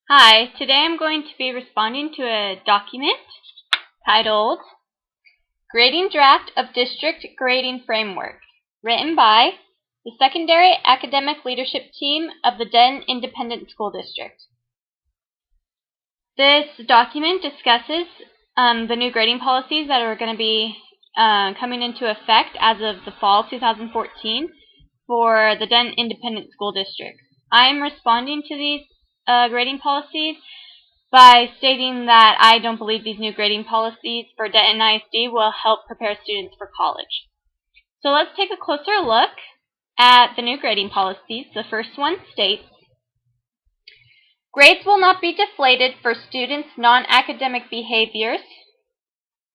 Hi, today I'm going to be responding to a document titled Grading Draft of District Grading Framework, written by the Secondary Academic Leadership Team of the Denton Independent School District. This document discusses the new grading policies that are going to be coming into effect as of the fall 2014 for the Denton Independent School District. I am responding to these grading policies by stating that I don't believe these new grading policies for Denton ISD will help prepare students for college. So let's take a closer look at the new grading policies. The first one states, grades will not be deflated for students' non-academic behaviors.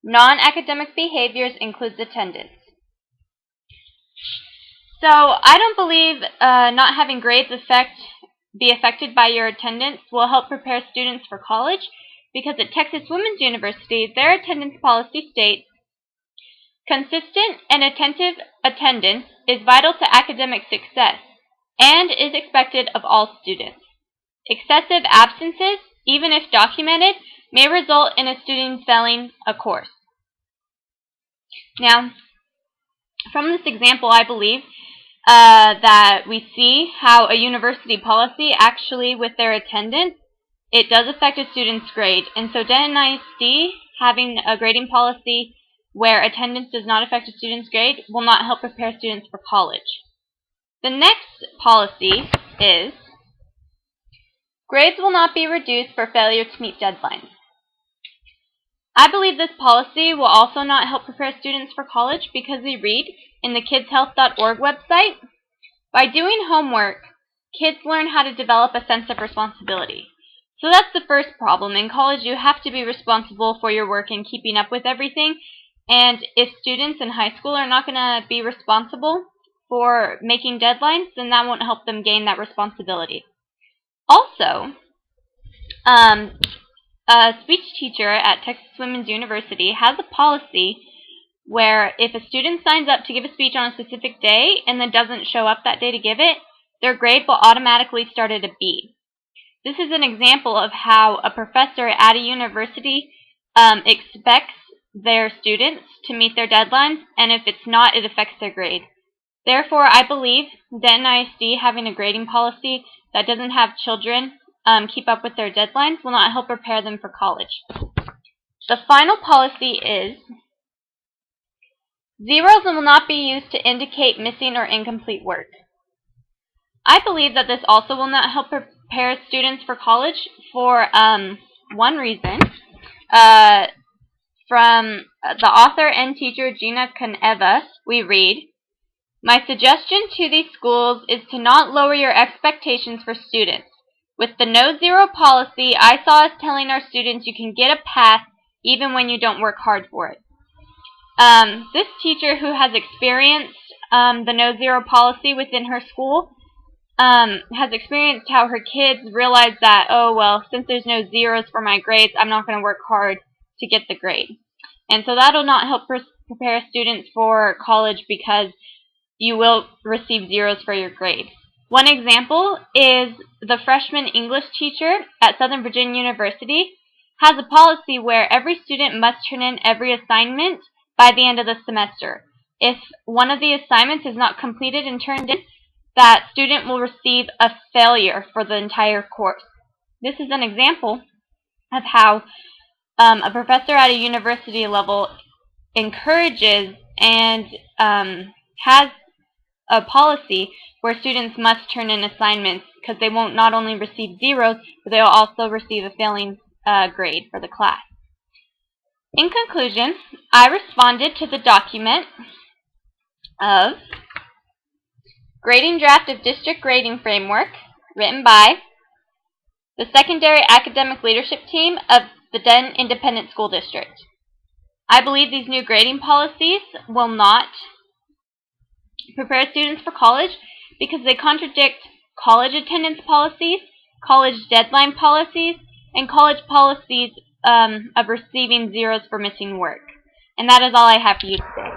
Non-academic behaviors includes attendance. So I don't believe not having grades be affected by your attendance will help prepare students for college, because at Texas Women's University, their attendance policy states, consistent and attentive attendance is vital to academic success and is expected of all students. Excessive absences, even if documented, may result in a student failing a course. Now, from this example, I believe that we see how a university policy actually, with their attendance, it does affect a student's grade. And so Denton ISD having a grading policy where attendance does not affect a student's grade will not help prepare students for college. The next policy is, grades will not be reduced for failure to meet deadlines. I believe this policy will also not help prepare students for college, because we read in the kidshealth.org website, by doing homework, kids learn how to develop a sense of responsibility. So that's the first problem. In college, you have to be responsible for your work and keeping up with everything. And if students in high school are not going to be responsible for making deadlines, then that won't help them gain that responsibility. Also, a speech teacher at Texas Women's University has a policy where if a student signs up to give a speech on a specific day and then doesn't show up that day to give it, their grade will automatically start at a B. This is an example of how a professor at a university expects their students to meet their deadlines, and if it's not, it affects their grade. Therefore, I believe Denton ISD having a grading policy that doesn't have children keep up with their deadlines will not help prepare them for college. The final policy is, zeros will not be used to indicate missing or incomplete work. I believe that this also will not help prepare students for college for one reason. From the author and teacher Gina Coneva, we read, my suggestion to these schools is to not lower your expectations for students. With the no zero policy, I saw us telling our students you can get a pass even when you don't work hard for it. This teacher, who has experienced the no zero policy within her school, has experienced how her kids realize that, oh, well, since there's no zeros for my grades, I'm not going to work hard to get the grade. And so that'll not help prepare students for college, because you will receive zeros for your grade. One example is the freshman English teacher at Southern Virginia University has a policy where every student must turn in every assignment by the end of the semester. If one of the assignments is not completed and turned in, that student will receive a failure for the entire course. This is an example of how a professor at a university level encourages and has a policy where students must turn in assignments, because they won't not only receive zeros, but they will also receive a failing grade for the class. In conclusion, I responded to the document of Grading Draft of District Grading Framework, written by the Secondary Academic Leadership Team of the Denton Independent School District. I believe these new grading policies will not prepare students for college, because they contradict college attendance policies, college deadline policies, and college policies of receiving zeros for missing work. And that is all I have for you today.